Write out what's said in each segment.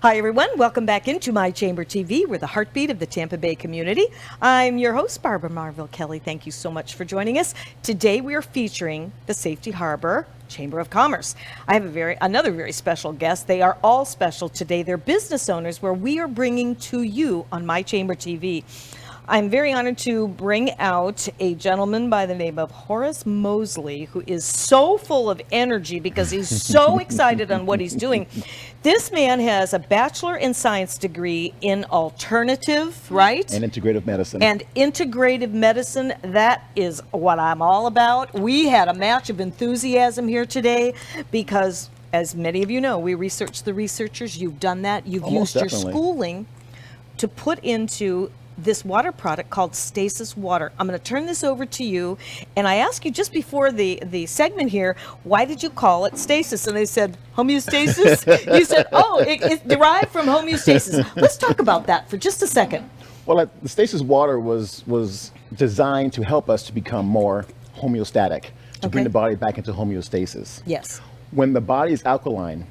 Hi, everyone. Welcome back into My Chamber TV. We're the heartbeat of the Tampa Bay community. I'm your host, Barbara Marville Kelly. Thank you so much for joining us. Today, we are featuring the Saftey Harbor Chamber of Commerce. I have another very special guest. They are all special today. They're business owners where we are bringing to you on My Chamber TV. I'm very honored to bring out a gentleman by the name of Horace Mosley, who is so full of energy because he's so excited on what he's doing. This man has a Bachelor in Science degree in alternative, right? And integrative medicine. And integrative medicine, that is what I'm all about. We had a match of enthusiasm here today because, as many of you know, we research the researchers. You've done that. You've used your schooling to put into this water product called Stasis Water. I'm going to turn this over to you. And I asked you just before the segment here, why did you call it Stasis? And they said, homeostasis? You said, oh, it's derived from homeostasis. Let's talk about that for just a second. Well, the Stasis Water was designed to help us to become more homeostatic, to bring the body back into homeostasis. Yes. When the body is alkaline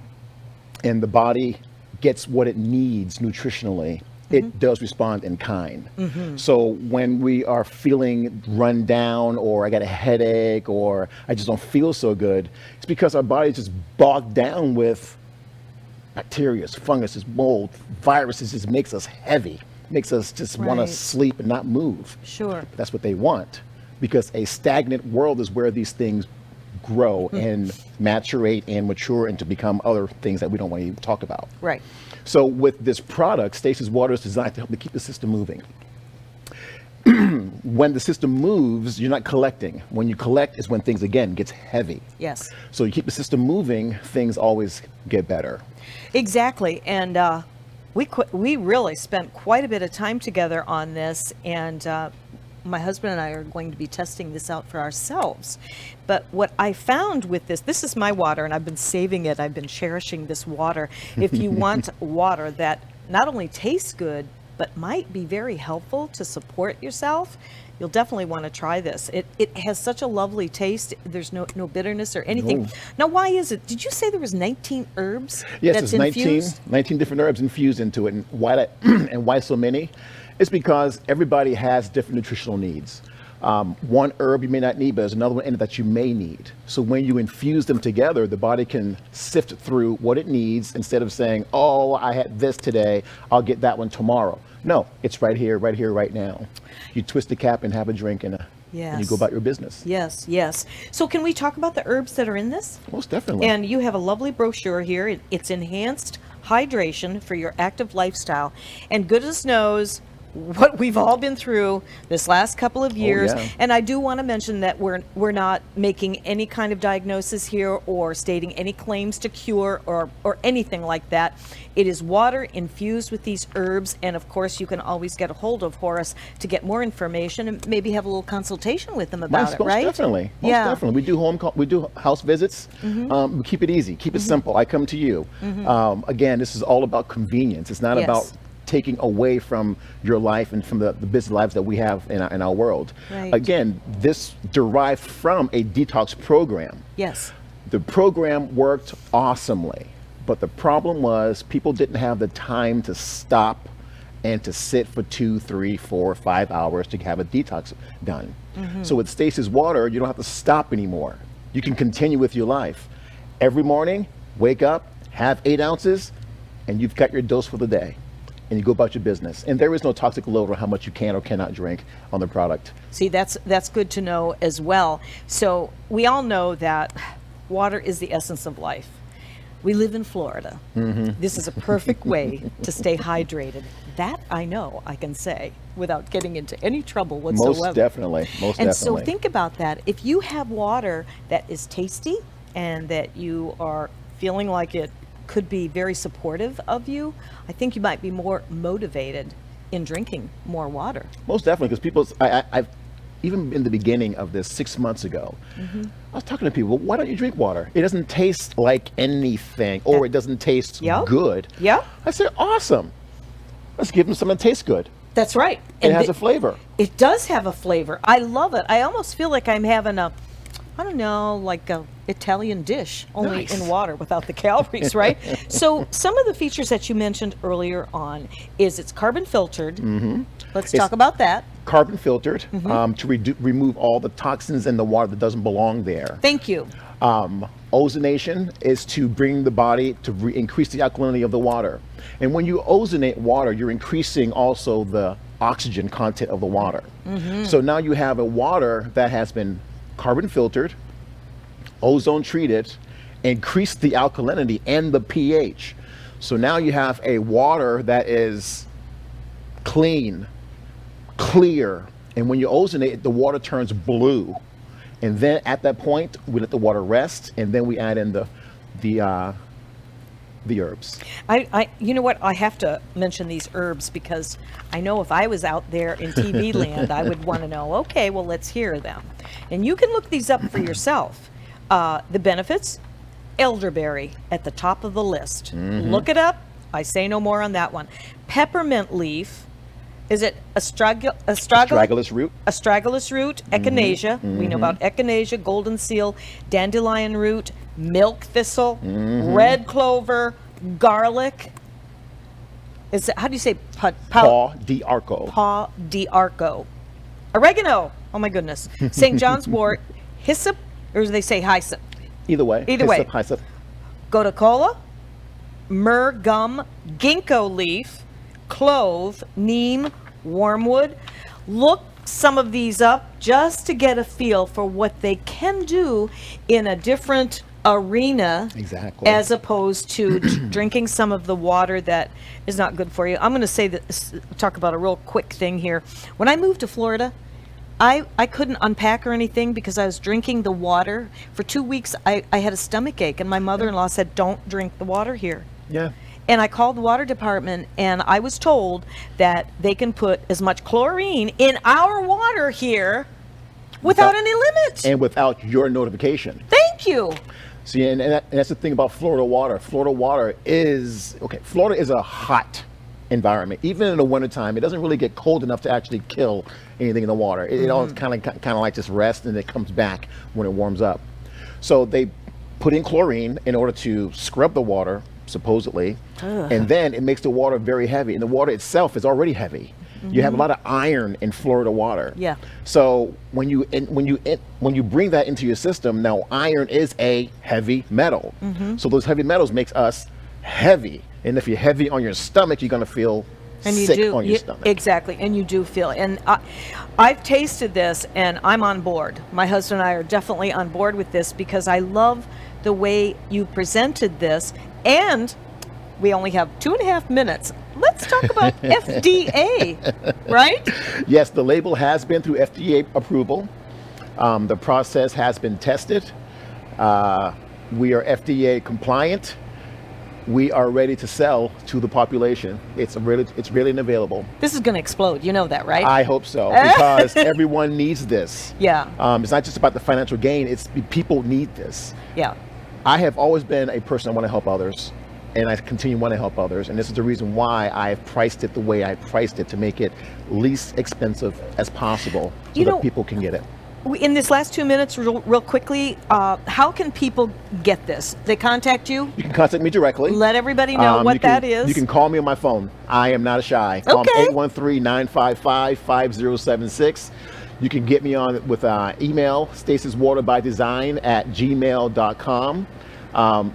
and the body gets what it needs nutritionally, it does respond in kind. So when we are feeling run down, or I got a headache, or I just don't feel so good, it's because our body is just bogged down with bacteria, funguses, mold, viruses. Just makes us heavy, makes us just want to sleep and not move. Sure. That's what they want, because a stagnant world is where these things grow and maturate and mature into become other things that we don't want to even talk about. Right. So with this product, Stasis Water is designed to help to keep the system moving. When the system moves, you're not collecting. When you collect is when things, again, gets heavy. Yes. So you keep the system moving, things always get better. Exactly. And we really spent quite a bit of time together on this, and my husband and I are going to be testing this out for ourselves. But what I found with this is my water, and I've been saving it. I've been cherishing this water. If you want water that not only tastes good, but might be very helpful to support yourself, you'll definitely want to try this. It has such a lovely taste. There's no bitterness or anything. No. Now, why is it? Did you say there was 19 herbs Yes, that's there's 19, infused? 19 different herbs infused into it. And why that, and why so many? It's because everybody has different nutritional needs. One herb you may not need, but there's another one in it that you may need. So when you infuse them together, the body can sift through what it needs instead of saying, oh, I had this today, I'll get that one tomorrow. No, it's right here, right now. You twist the cap and have a drink and you go about your business. Yes, yes. So can we talk about the herbs that are in this? Most definitely. And you have a lovely brochure here. It's enhanced hydration for your active lifestyle. And goodness knows what we've all been through this last couple of years. And I do want to mention that we're not making any kind of diagnosis here or stating any claims to cure or anything like that. It is water infused with these herbs, and of course you can always get a hold of Horace to get more information and maybe have a little consultation with them about it, right? Most definitely. We do house visits. We keep it easy, keep it simple. I come to you. Again, this is all about convenience. It's not about taking away from your life and from the busy lives that we have in our world. Right. Again, this derived from a detox program. Yes. The program worked awesomely, but the problem was people didn't have the time to stop and to sit for 2, 3, 4, 5 hours to have a detox done. So with Stasis Water, you don't have to stop anymore. You can continue with your life. Every morning, wake up, have 8 ounces, and you've got your dose for the day. And you go about your business. And there is no toxic load on how much you can or cannot drink on the product. See, that's good to know as well. So we all know that water is the essence of life. We live in Florida. This is a perfect way to stay hydrated. That I know I can say without getting into any trouble whatsoever. Most definitely. And so think about that. If you have water that is tasty and that you are feeling like it could be very supportive of you, I think you might be more motivated in drinking more water. Most definitely, because I've even in the beginning of this 6 months ago, I was talking to people, why don't you drink water? It doesn't taste like anything, or it doesn't taste good. Yeah. I said, awesome. Let's give them something that tastes good. That's right. It has a flavor. It does have a flavor. I love it. I almost feel like I'm having I don't know, like a Italian dish, only Nice. in water without the calories, right? So some of the features that you mentioned earlier on is it's carbon filtered. Mm-hmm. Let's talk about that. Carbon filtered to remove all the toxins in the water that doesn't belong there. Thank you. Ozonation is to bring the body to increase the alkalinity of the water. And when you ozonate water, you're increasing also the oxygen content of the water. So now you have a water that has been carbon filtered, ozone treated, increased the alkalinity and the pH. So now you have a water that is clean, clear, and when you ozonate it, the water turns blue. And then at that point, we let the water rest, and then we add in the herbs. You know what? I have to mention these herbs because I know if I was out there in TV land, I would want to know, okay, well, let's hear them. And you can look these up for yourself. The benefits, elderberry at the top of the list. Look it up. I say no more on that one. Peppermint leaf. Is it astragalus root? Astragalus root, echinacea. We know about echinacea, golden seal, dandelion root, milk thistle, red clover, garlic. How do you say Paw d'arco. Paw d'arco. Oregano. Oh my goodness. St. John's wort, hyssop, or do they say hyssop? Either way. Hyssop. Gotacola, myrrh gum, ginkgo leaf, clove, neem, wormwood. Look some of these up just to get a feel for what they can do in a different arena. Exactly. As opposed to drinking some of the water that is not good for you. I'm going to say that, talk about a real quick thing here. When I moved to Florida, I couldn't unpack or anything because I was drinking the water. For 2 weeks, I had a stomach ache, and my mother-in-law said, don't drink the water here. Yeah. And I called the water department, and I was told that they can put as much chlorine in our water here without any limit. And without your notification. Thank you. See, and that's the thing about Florida water. Florida is a hot environment. Even in the wintertime, it doesn't really get cold enough to actually kill anything in the water. It all kind of like just rests, and it comes back when it warms up. So they put in chlorine in order to scrub the water, supposedly, and then it makes the water very heavy, and the water itself is already heavy. You have a lot of iron in Florida water. Yeah. So when you bring that into your system, now iron is a heavy metal. So those heavy metals makes us heavy, and if you're heavy on your stomach, you're gonna feel sick on your stomach. Exactly, and you do feel. And I've tasted this, and I'm on board. My husband and I are definitely on board with this because I love the way you presented this. And we only have 2.5 minutes. Let's talk about FDA, right? Yes, the label has been through FDA approval. The process has been tested. We are FDA compliant. We are ready to sell to the population. It's really available. This is going to explode. You know that, right? I hope so, because everyone needs this. Yeah. It's not just about the financial gain. It's people need this. Yeah. I have always been a person that want to help others, and I continue to want to help others. And this is the reason why I've priced it the way I priced it, to make it least expensive as possible so that people can get it. In this last 2 minutes, real quickly, how can people get this? They contact you? You can contact me directly. Let everybody know what that is. You can call me on my phone. I am not shy. Call me 813-955-5076. You can get me on with email, stasiswaterbydesign@gmail.com.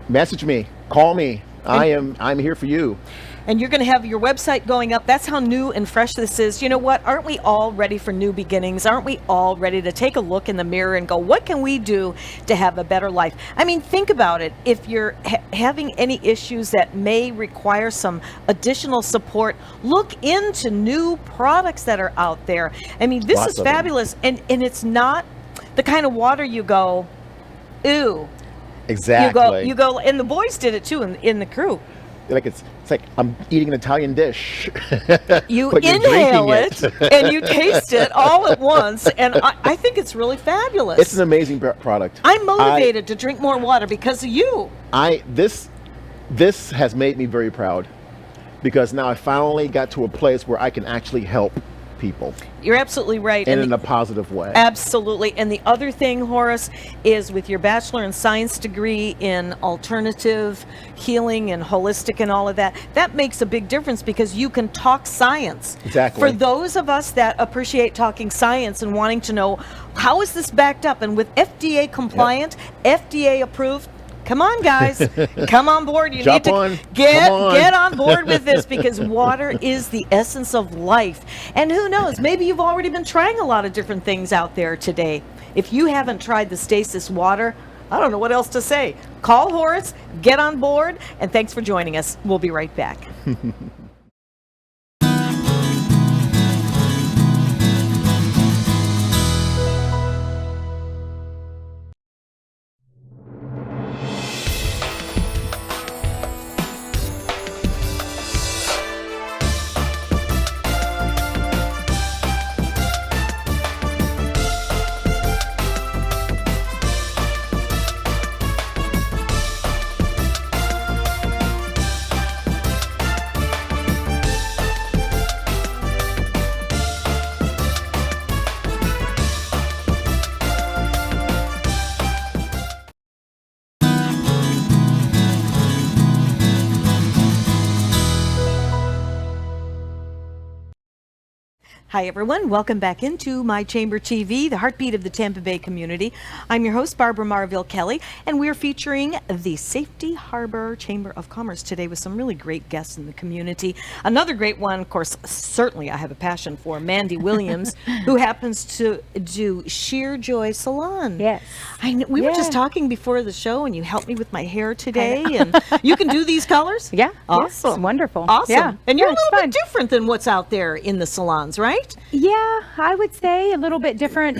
Message me, call me. I'm here for you. And you're going to have your website going up. That's how new and fresh this is. You know what? Aren't we all ready for new beginnings? Aren't we all ready to take a look in the mirror and go, what can we do to have a better life? I mean, think about it. If you're having any issues that may require some additional support, look into new products that are out there. I mean, this is fabulous. And it's not the kind of water you go, ooh. Exactly. You go, and the boys did it too in the crew. Like it's like I'm eating an Italian dish. You inhale it and you taste it all at once, and I think it's really fabulous. It's an amazing product. I'm motivated to drink more water because of you. This has made me very proud, because now I finally got to a place where I can actually help people, You're absolutely right. and And in a positive way. absolutely. And the other thing, Horace, is with your bachelor in science degree in alternative healing and holistic and all of that, that makes a big difference because you can talk science. Exactly. For those of us that appreciate talking science and wanting to know, how is this backed up? And with FDA compliant, FDA approved, come on, guys, come on board. You Jump need to on. get Come on. get on board with this because water is the essence of life. And who knows, maybe you've already been trying a lot of different things out there today. If you haven't tried the Stasis Water, I don't know what else to say. Call Horace, get on board, and thanks for joining us. We'll be right back. Hi, everyone. Welcome back into My Chamber TV, the heartbeat of the Tampa Bay community. I'm your host, Barbara Marville Kelly, and we're featuring the Saftey Harbor Chamber of Commerce today with some really great guests in the community. Another great one, of course, certainly I have a passion for, Mandy Williams, who happens to do Shear Joy Salon. Yes. We were just talking before the show, and you helped me with my hair today, and you can do these colors? Yeah. Awesome. Yes, wonderful. Awesome. Yeah. And you're Yeah, a it's little fun. bit different than what's out there in the salons, right? Yeah, I would say a little bit different.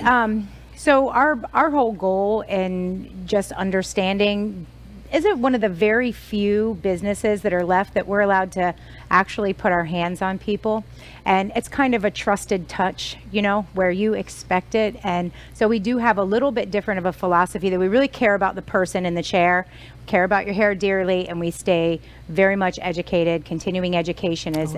So our whole goal in just understanding, is it one of the very few businesses that are left that we're allowed to actually put our hands on people? And it's kind of a trusted touch, you know, where you expect it. And so we do have a little bit different of a philosophy that we really care about the person in the chair, care about your hair dearly, and we stay very much educated. Continuing education is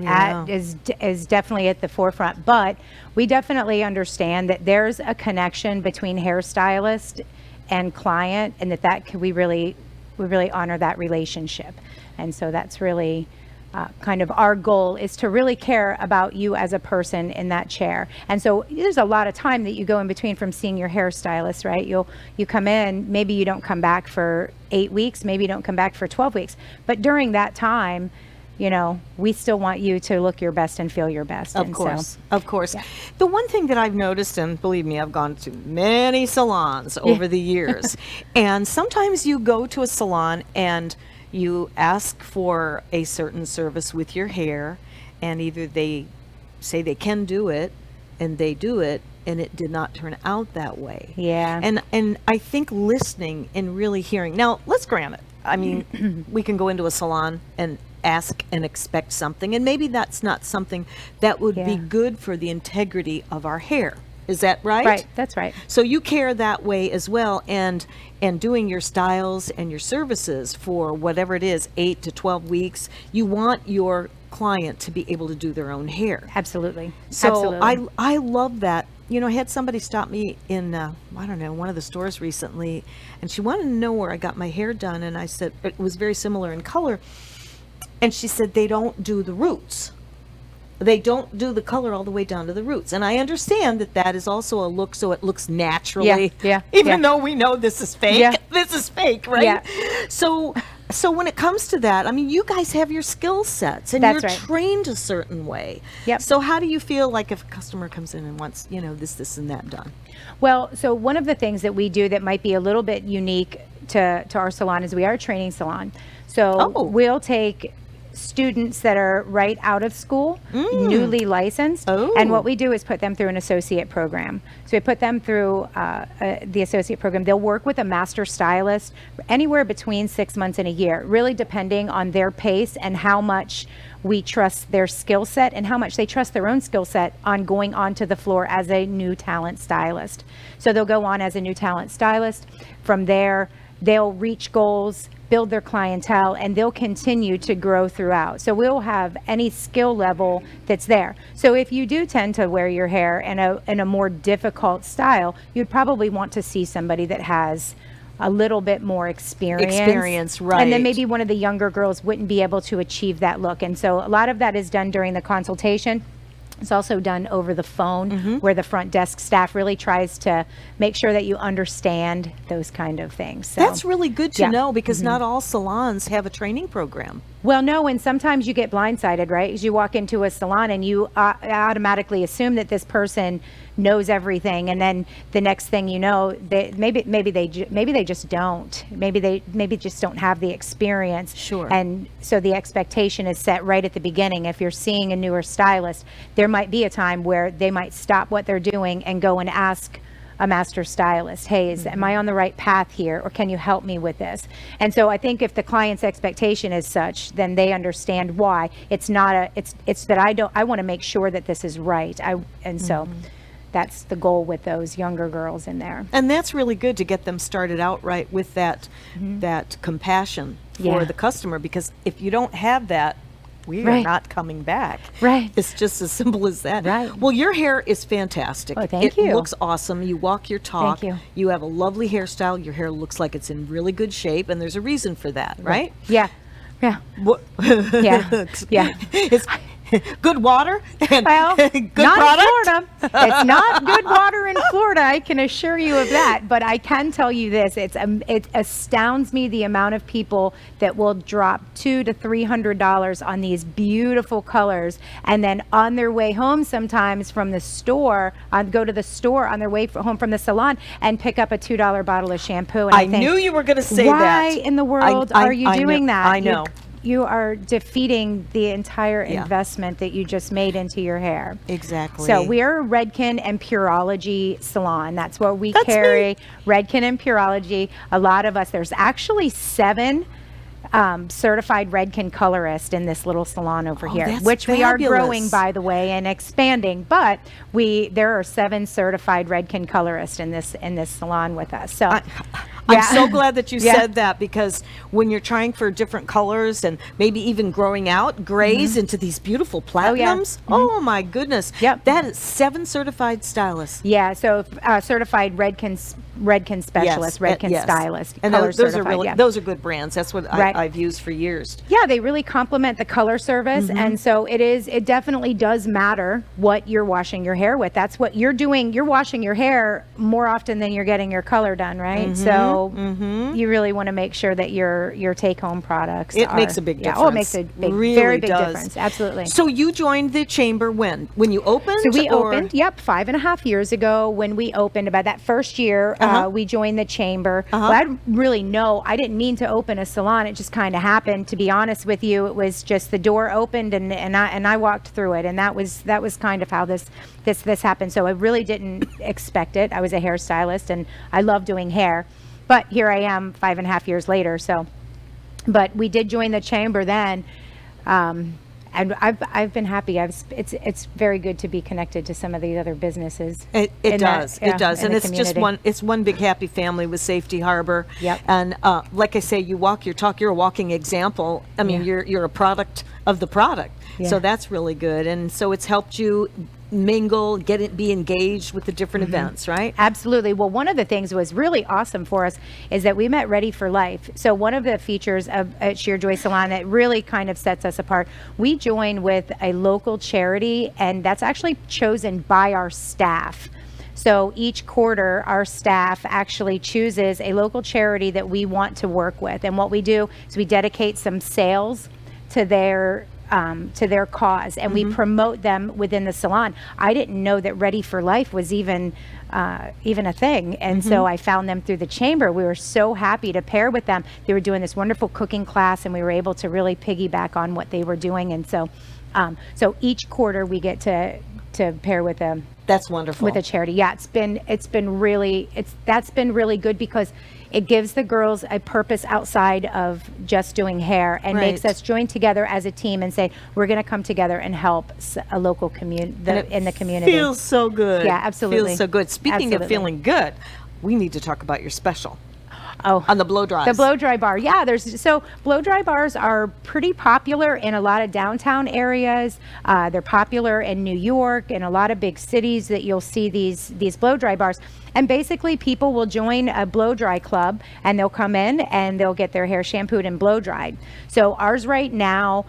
is definitely at the forefront, but we definitely understand that there's a connection between hairstylist and client, and we really honor that relationship. And so that's really kind of our goal, is to really care about you as a person in that chair. And so there's a lot of time that you go in between from seeing your hairstylist, right? You come in, maybe you don't come back for 8 weeks, maybe you don't come back for 12 weeks, but during that time, you know, we still want you to look your best and feel your best. Of course. Yeah. The one thing that I've noticed, and believe me, I've gone to many salons over the years, and sometimes you go to a salon and you ask for a certain service with your hair, and either they say they can do it, and they do it, and it did not turn out that way. Yeah. And I think listening and really hearing. Now, let's grant it. I mean, we can go into a salon and ask and expect something, and maybe that's not something that would be good for the integrity of our hair. Is that right? Right, that's right. So you care that way as well, and doing your styles and your services for whatever it is, 8 to 12 weeks, you want your client to be able to do their own hair. Absolutely. So Absolutely. I love that. You know, I had somebody stop me in, I don't know, one of the stores recently, and she wanted to know where I got my hair done, and I said, it was very similar in color, and she said they don't do the roots. They don't do the color all the way down to the roots. And I understand that that is also a look, so it looks naturally. Even though we know this is fake. Yeah. This is fake, right? Yeah. So when it comes to that, I mean, you guys have your skill sets, and That's you're right. trained a certain way. Yep. So how do you feel like if a customer comes in and wants, you know, this, and that done? Well, so one of the things that we do that might be a little bit unique to our salon is we are a training salon. So we'll take students that are right out of school, newly licensed, and what we do is put them through an associate program. So we put them through the associate program. They'll work with a master stylist anywhere between 6 months and a year, really depending on their pace and how much we trust their skill set and how much they trust their own skill set on going onto the floor as a new talent stylist. So they'll go on as a new talent stylist. From there, they'll reach goals, build their clientele, and they'll continue to grow throughout. So we'll have any skill level that's there. So if you do tend to wear your hair in a more difficult style, you'd probably want to see somebody that has a little bit more experience. Right. And then maybe one of the younger girls wouldn't be able to achieve that look. And so a lot of that is done during the consultation. It's also done over the phone, where the front desk staff really tries to make sure that you understand those kind of things. So That's really good to know, because not all salons have a training program. well, no, and sometimes you get blindsided, right? As you walk into a salon and you automatically assume that this person knows everything, and then the next thing you know, maybe they just don't. Maybe they just don't have the experience. Sure. And so the expectation is set right at the beginning. If you're seeing a newer stylist, there might be a time where they might stop what they're doing and go and ask a master stylist, hey, am I on the right path here, or can you help me with this? And so I think if the client's expectation is such, then they understand why. It's that I want to make sure that this is right. So that's the goal with those younger girls in there. And that's really good to get them started out right with that compassion for the customer, because if you don't have that, we are not coming back. Right. It's just as simple as that. Right. Well, your hair is fantastic. Oh, thank you. It looks awesome. You walk your talk. Thank you. You have a lovely hairstyle. Your hair looks like it's in really good shape, and there's a reason for that, right? Yeah. Yeah. What- Yeah. Yeah. It's good water and Well, good not product. in Florida. It's not good water in Florida, I can assure you of that. But I can tell you this: it astounds me the amount of people that will drop $200 to $300 on these beautiful colors, and then on their way home, sometimes from the store, go to the store on their way home from the salon, and pick up a $2 bottle of shampoo. And I think, knew you were going to say why that. in the world are you doing that? I know. You are defeating the entire Yeah. investment that you just made into your hair. Exactly. So we're Redken and Pureology Salon. That's what we That's carry. me. Redken and Pureology. A lot of us, there's actually 7 certified Redken colorists in this little salon over here, that's which we are fabulous. growing, by the way, and expanding. But there are 7 certified Redken colorists in this salon with us. So I'm so glad that you Yeah. said that, because when you're trying for different colors and maybe even growing out grays into these beautiful platinums, oh my goodness. Yep. That is 7 certified stylists. Yeah, so certified Redken specialist, Redken yes. stylist, And color those are certified, really, yeah. those are good brands. That's what Right. I've used for years. Yeah, they really complement the color service. And so it definitely does matter what you're washing your hair with. That's what you're doing. You're washing your hair more often than you're getting your color done, right? So you really want to make sure that your take-home products It makes a big difference. Yeah, oh, it makes a big, Really very big does. difference. Absolutely. So you joined the chamber when? When you opened? So we or- opened, 5.5 years ago when we opened. About that first year, we joined the chamber. Well, I didn't mean to open a salon. It just kind of happened. To be honest with you, it was just the door opened and I walked through it, and that was kind of how this happened. So I really didn't expect it. I was a hairstylist and I love doing hair, but here I am 5.5 years later. So, but we did join the chamber then. And I've been happy. It's very good to be connected to some of the other businesses. It does, in and the it's just community. one big happy family with Saftey Harbor. Yep. And like I say, you walk your talk. You're a walking example. I mean, you're a product of the product. Yeah. So that's really good, and so it's helped you mingle, be engaged with the different events, right? Absolutely. Well, one of the things that was really awesome for us is that we met Ready for Life. So one of the features at Shear Joy Salon that really kind of sets us apart, we join with a local charity, and that's actually chosen by our staff. So each quarter, our staff actually chooses a local charity that we want to work with. And what we do is we dedicate some sales to their cause, and we promote them within the salon. I didn't know that Ready for Life was even a thing, and so I found them through the chamber. We were so happy to pair with them. They were doing this wonderful cooking class, and we were able to really piggyback on what they were doing. And so each quarter we get to pair with them. That's wonderful. With a charity. Yeah, that's been really good, because it gives the girls a purpose outside of just doing hair, and makes Right. us join together as a team and say, we're going to come together and help a local community in the community. Feels so good. Yeah, absolutely. Feels so good. Speaking of Absolutely. feeling good, we need to talk about your special. Oh, on the blow dries. The blow dry bar. Yeah, so blow dry bars are pretty popular in a lot of downtown areas. They're popular in New York and a lot of big cities that you'll see these blow dry bars. And basically people will join a blow dry club and they'll come in and they'll get their hair shampooed and blow dried. So ours right now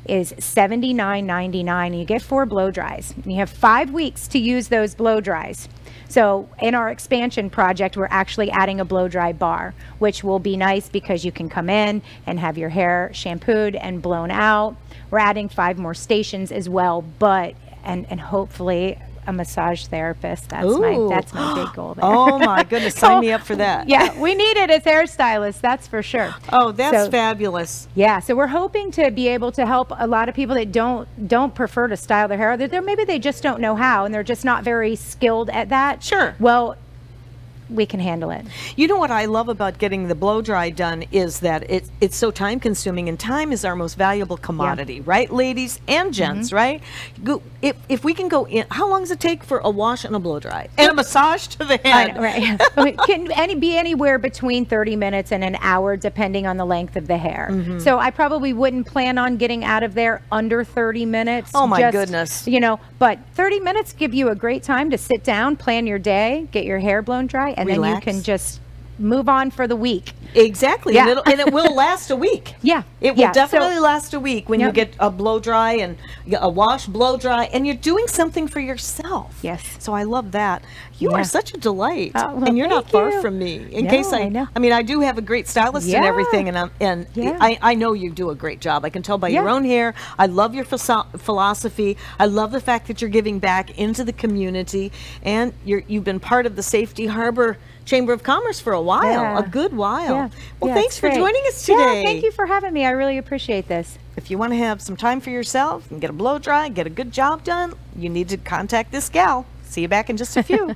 is $79.99. You get 4 blow dries. And you have 5 weeks to use those blow dries. So in our expansion project, we're actually adding a blow dry bar, which will be nice because you can come in and have your hair shampooed and blown out. We're adding 5 more stations as well, but and hopefully a massage therapist. That's my big goal there. Oh my goodness, sign me up for that. Yeah, we need it as hairstylists, that's for sure. Oh, that's fabulous. Yeah, so we're hoping to be able to help a lot of people that don't prefer to style their hair. Maybe they just don't know how and they're just not very skilled at that. Sure. Well, we can handle it. You know what I love about getting the blow dry done is that it's so time consuming, and time is our most valuable commodity, right, ladies and gents, right? If we can go in, how long does it take for a wash and a blow dry and a massage to the head? Right. It can be anywhere between 30 minutes and an hour depending on the length of the hair. So I probably wouldn't plan on getting out of there under 30 minutes. Oh my goodness. You know, but 30 minutes give you a great time to sit down, plan your day, get your hair blown dry, and relax. Then you can just move on for the week. Exactly. Yeah. And it will last a week. Yeah. It will definitely last a week when you get a blow dry and a wash, blow dry, and you're doing something for yourself. Yes. So I love that. You are such a delight. Oh, well, and you're not thank far you. from me. In No, case I know. I mean, I do have a great stylist and everything, and I know you do a great job. I can tell by your own hair. I love your philosophy. I love the fact that you're giving back into the community, and you've been part of the Safety Harbor Chamber of Commerce for a while, a good while. Yeah. Well, Yeah, thanks it's for great. joining us today. Yeah, thank you for having me. I really appreciate this. If you want to have some time for yourself and get a blow dry, get a good job done, you need to contact this gal. See you back in just a few.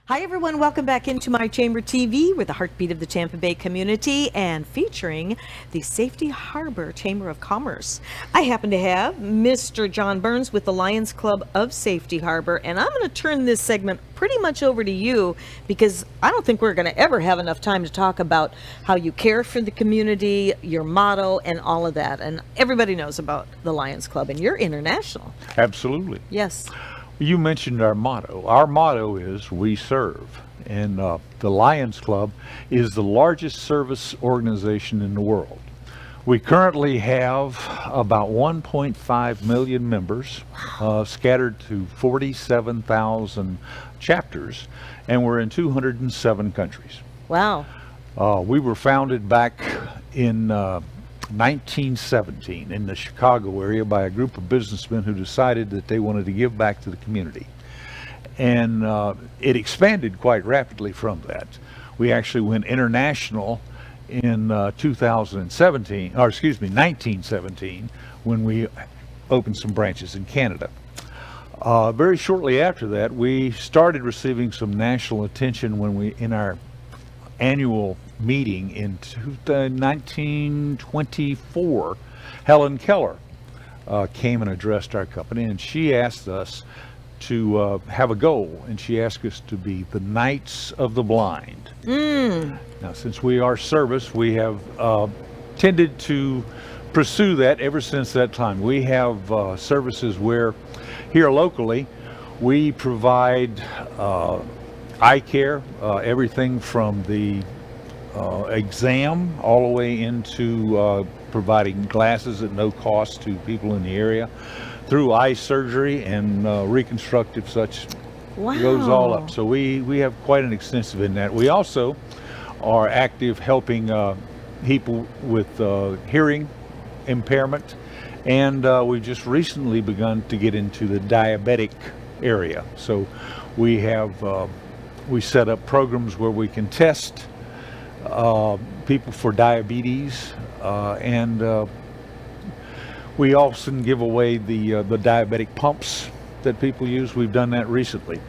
Hi everyone, welcome back into my Chamber TV. We're the heartbeat of the Tampa Bay community and featuring the Safety Harbor Chamber of Commerce. I happen to have Mr. John Burns with the Lyons Club of Safety Harbor, and I'm going to turn this segment pretty much over to you because I don't think we're going to ever have enough time to talk about how you care for the community, your motto, and all of that. And everybody knows about the Lyons Club, and you're international. Absolutely. Yes. You mentioned our motto. Our motto is we serve. And the Lyons Club is the largest service organization in the world. We currently have about 1.5 million members scattered to 47,000 chapters, and we're in 207 countries. Wow. We were founded back in 1917 in the Chicago area by a group of businessmen who decided that they wanted to give back to the community. and it expanded quite rapidly from that. We actually went international in 1917, when we opened some branches in Canada. Very shortly after that, we started receiving some national attention when in our annual meeting in 1924, Helen Keller came and addressed our company, and she asked us to have a goal, and she asked us to be the Knights of the Blind. Now, since we are service, we have tended to pursue that ever since that time. We have services where here locally we provide eye care, everything from the exam all the way into providing glasses at no cost to people in the area, through eye surgery and reconstructive such. Wow. Goes all up. So we have quite an extensive in that. We also are active helping people with hearing impairment, and we've just recently begun to get into the diabetic area. So we have we set up programs where we can test people for diabetes, and we also give away the diabetic pumps that people use. We've done that recently.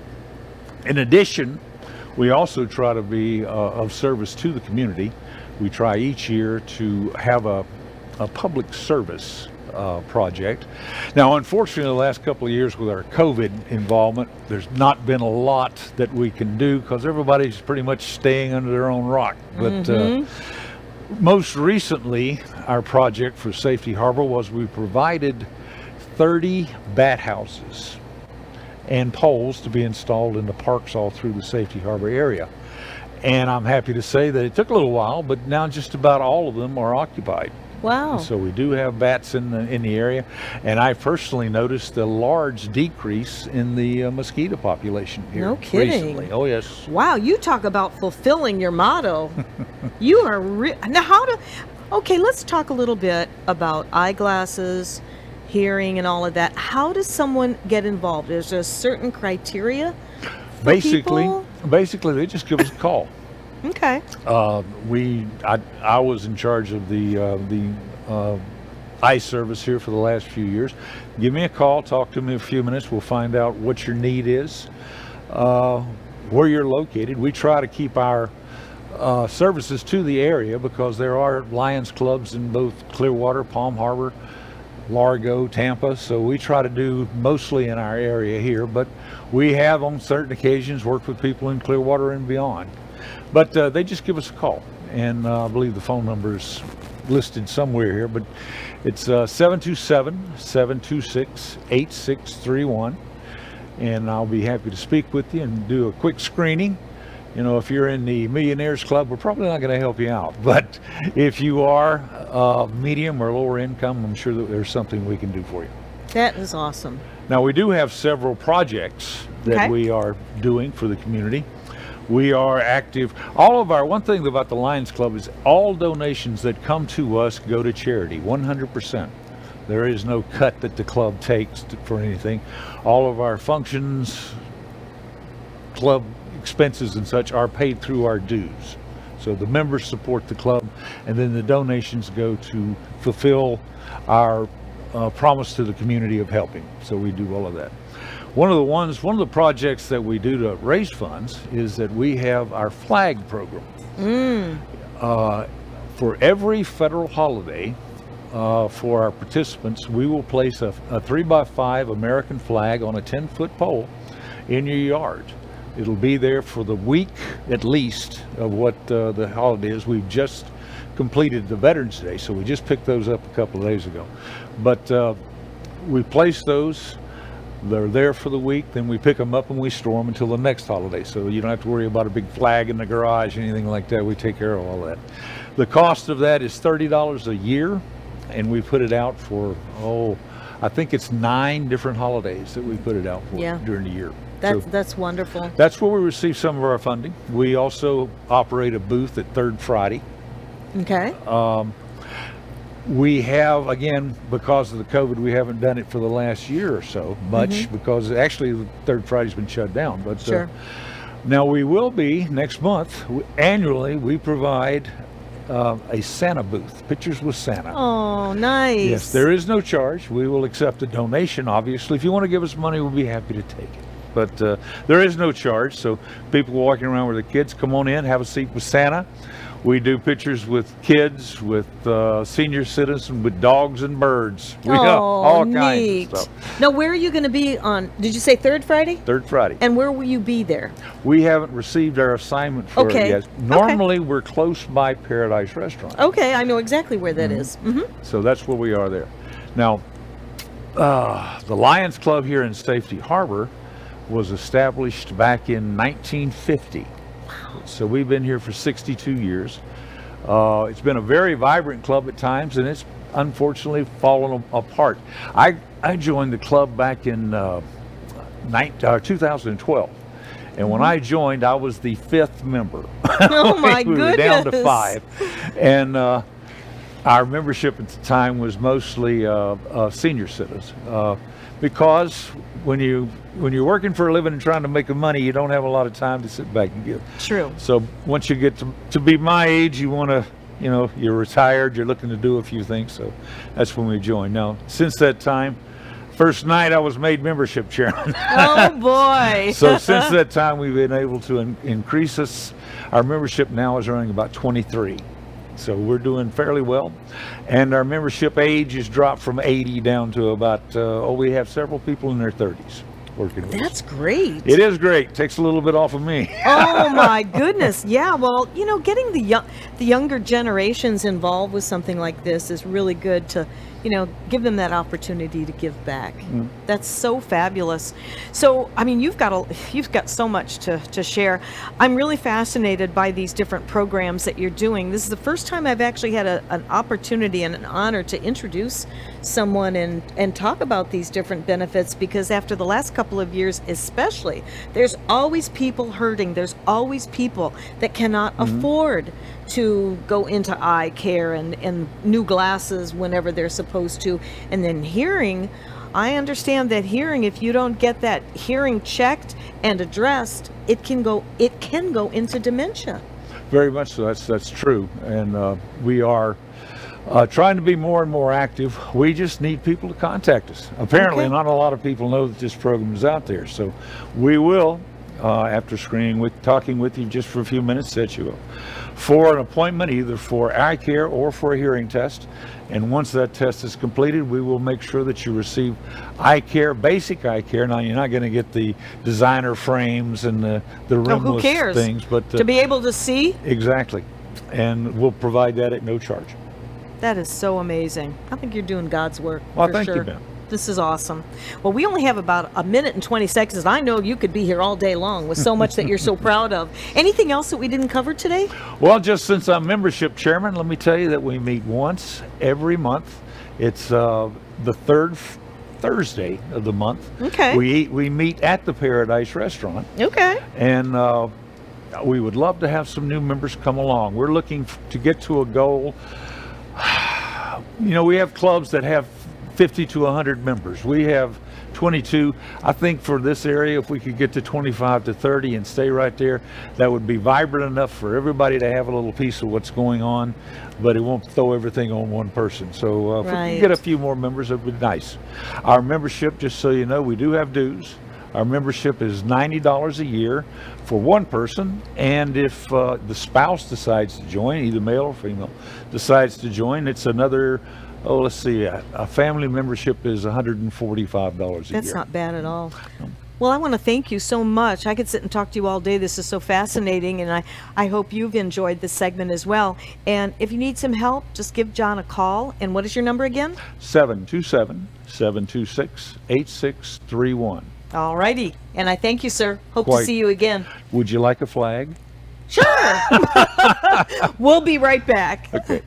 In addition, we also try to be of service to the community. We try each year to have a public service project. Now, unfortunately, the last couple of years with our COVID involvement, there's not been a lot that we can do because everybody's pretty much staying under their own rock. But most recently, our project for Saftey Harbor was we provided 30 bat houses and poles to be installed in the parks all through the Saftey Harbor area. And I'm happy to say that it took a little while, but now just about all of them are occupied. Wow. So we do have bats in the area, and I personally noticed a large decrease in the mosquito population here. No kidding. Recently. Oh yes. Wow, you talk about fulfilling your motto. You are now okay, let's talk a little bit about eyeglasses, hearing, and all of that. How does someone get involved? Is there a certain criteria for people? Basically, they just give us a call. Okay. I was in charge of the eye service here for the last few years. Give me a call, talk to me a few minutes. We'll find out what your need is, where you're located. We try to keep our services to the area because there are Lyons clubs in both Clearwater, Palm Harbor, Largo, Tampa, so we try to do mostly in our area here, but we have on certain occasions worked with people in Clearwater and beyond. But they just give us a call, and I believe the phone number is listed somewhere here, but it's 727-726-8631, and I'll be happy to speak with you and do a quick screening. You know, if you're in the Millionaires Club, we're probably not going to help you out. But if you are medium or lower income, I'm sure that there's something we can do for you. That is awesome. Now, we do have several projects that we are doing for the community. We are active. One thing about the Lions Club is all donations that come to us go to charity, 100%. There is no cut that the club takes for anything. All of our functions, club expenses and such are paid through our dues. So the members support the club, and then the donations go to fulfill our promise to the community of helping. So we do all of that. One of the projects that we do to raise funds is that we have our flag program. For every federal holiday, for our participants, we will place a 3x5 American flag on a 10-foot pole in your yard. It'll be there for the week at least of what the holiday is. We've just completed the Veterans Day, so we just picked those up a couple of days ago. But we place those. They're there for the week, then we pick them up and we store them until the next holiday. So you don't have to worry about a big flag in the garage, anything like that. We take care of all that. The cost of that is $30 a year, and we put it out for, I think it's 9 different holidays that we put it out for during the year. That's wonderful. That's where we receive some of our funding. We also operate a booth at Third Friday. Okay. We have, again, because of the COVID, we haven't done it for the last year or so much because actually the third Friday's been shut down. But Sure. now we will be next month. Annually, we provide a Santa booth, pictures with Santa. Oh, nice. Yes, there is no charge. We will accept a donation, obviously. If you want to give us money, we'll be happy to take it. But there is no charge, so people walking around with their kids, come on in, have a seat with Santa. We do pictures with kids, with senior citizens, with dogs and birds. We have all kinds neat. of stuff. Now, where are you going to be on, did you say third Friday? Third Friday. And where will you be there? We haven't received our assignment for Okay. it yet. Normally, we're close by Paradise Restaurant. Okay, I know exactly where that is. So that's where we are there. Now, the Lyons Club here in Saftey Harbor was established back in 1950. So we've been here for 62 years. It's been a very vibrant club at times, and it's unfortunately fallen apart. I joined the club back in 2012. And when I joined, I was the 5th member. Oh my we were down to goodness. 5. And our membership at the time was mostly senior citizens. Because when you're working for a living and trying to make money, you don't have a lot of time to sit back and give. True. So once you get to be my age, you want to, you're retired, you're looking to do a few things. So that's when we joined. Now, since that time, first night I was made membership chairman. Oh boy. So since that time, we've been able to increase our membership now is running about 23. So we're doing fairly well. And our membership age has dropped from 80 down to about, we have several people in their 30s working with us. That's great. It is great. Takes a little bit off of me. Oh my goodness. Yeah, well, getting the younger generations involved with something like this is really good to, give them that opportunity to give back. That's so fabulous. So, I mean, you've got so much to share. I'm really fascinated by these different programs that you're doing. This is the first time I've actually had an opportunity and an honor to introduce someone and talk about these different benefits, because after the last couple of years especially, there's always people hurting. There's always people that cannot afford to go into eye care and new glasses whenever they're supposed to. And then hearing, I understand that hearing, if you don't get that hearing checked and addressed, it can go into dementia. Very much so. That's true. And we are trying to be more and more active. We just need people to contact us. Apparently, Okay. not a lot of people know that this program is out there. So we will, after talking with you just for a few minutes, set you up for an appointment, either for eye care or for a hearing test. And once that test is completed, we will make sure that you receive eye care, basic eye care. Now, you're not going to get the designer frames and the rimless who cares? things, but To be able to see, exactly. And we'll provide that at no charge. that is so amazing. I think you're doing God's work. Well, for thank sure. you, Ben. This is awesome. Well, we only have about a minute and 20 seconds. I know you could be here all day long with so much that you're so proud of. Anything else that we didn't cover today? Well, just since I'm membership chairman, let me tell you that we meet once every month. It's the third Thursday of the month. Okay. We meet at the Paradise Restaurant, Okay. and we would love to have some new members come along. We're looking to get to a goal. We have clubs that have 50 to 100 members. We have 22. I think for this area, if we could get to 25 to 30 and stay right there, that would be vibrant enough for everybody to have a little piece of what's going on, but it won't throw everything on one person. So if we Right. can get a few more members, it would be nice. Our membership, just so you know, we do have dues. Our membership is $90 a year for one person, and if the spouse decides to join, either male or female, decides to join, it's another, a family membership is $145 a year. That's not bad at all. Well, I want to thank you so much. I could sit and talk to you all day. This is so fascinating, and I hope you've enjoyed this segment as well. And if you need some help, just give John a call. And what is your number again? 727-726-8631. All righty. And I thank you, sir. Hope to Quite. see you again. Would you like a flag? Sure. We'll be right back. Okay.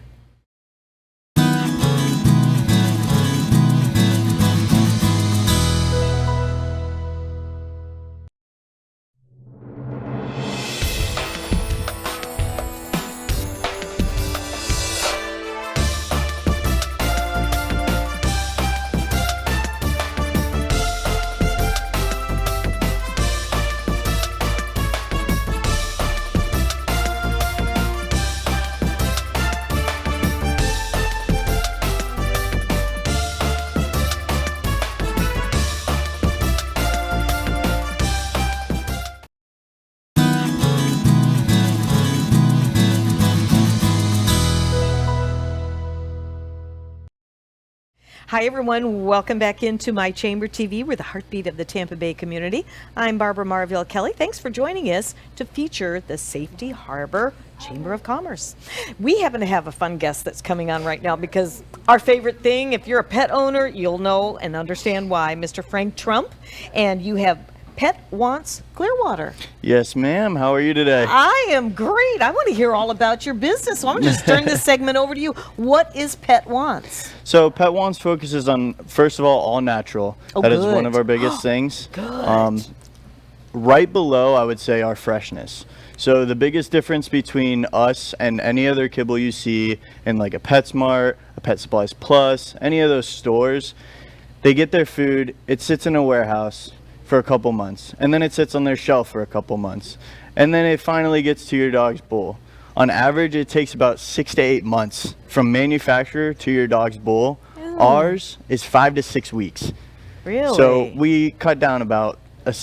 Hi, everyone. Welcome back into My Chamber TV. We're the heartbeat of the Tampa Bay community. I'm Barbara Marville Kelly. Thanks for joining us to feature the Saftey Harbor Chamber of Commerce. We happen to have a fun guest that's coming on right now because our favorite thing, if you're a pet owner, you'll know and understand why, Mr. Frank Trump, and you have Pet Wants Clearwater. Yes, ma'am. How are you today? I am great. I want to hear all about your business, so I'm just turn this segment over to you. What is Pet Wants? So Pet Wants focuses on, first of all natural. Oh, that is good. one of our biggest things. Good. Right below, I would say, our freshness. So the biggest difference between us and any other kibble you see in like a PetSmart, a Pet Supplies Plus, any of those stores, they get their food, it sits in a warehouse for a couple months, and then it sits on their shelf for a couple months, and then it finally gets to your dog's bowl. On average, it takes about 6 to 8 months from manufacturer to your dog's bowl. Ours is 5 to 6 weeks. Really? So we cut down about a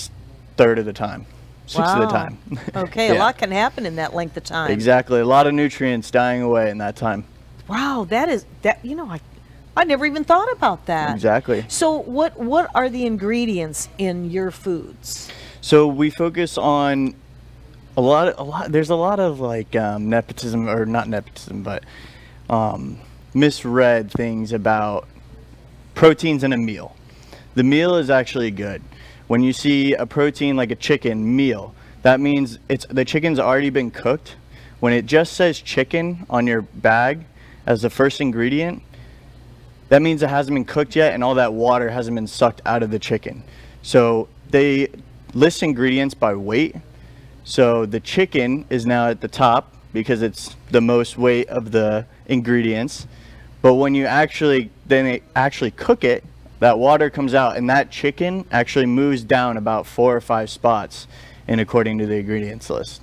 third of the time, sixth of the time. Okay, Yeah. a lot can happen in that length of time. Exactly, a lot of nutrients dying away in that time. Wow, I never even thought about that. Exactly. So what are the ingredients in your foods? So we focus on a lot. There's a lot of like nepotism, or not nepotism, but misread things about proteins in a meal. The meal is actually good. When you see a protein like a chicken meal, that means the chicken's already been cooked. When it just says chicken on your bag as the first ingredient, that means it hasn't been cooked yet and all that water hasn't been sucked out of the chicken. So they list ingredients by weight. So the chicken is now at the top because it's the most weight of the ingredients. But when you actually cook it, that water comes out and that chicken actually moves down about 4 or 5 spots in according to the ingredients list.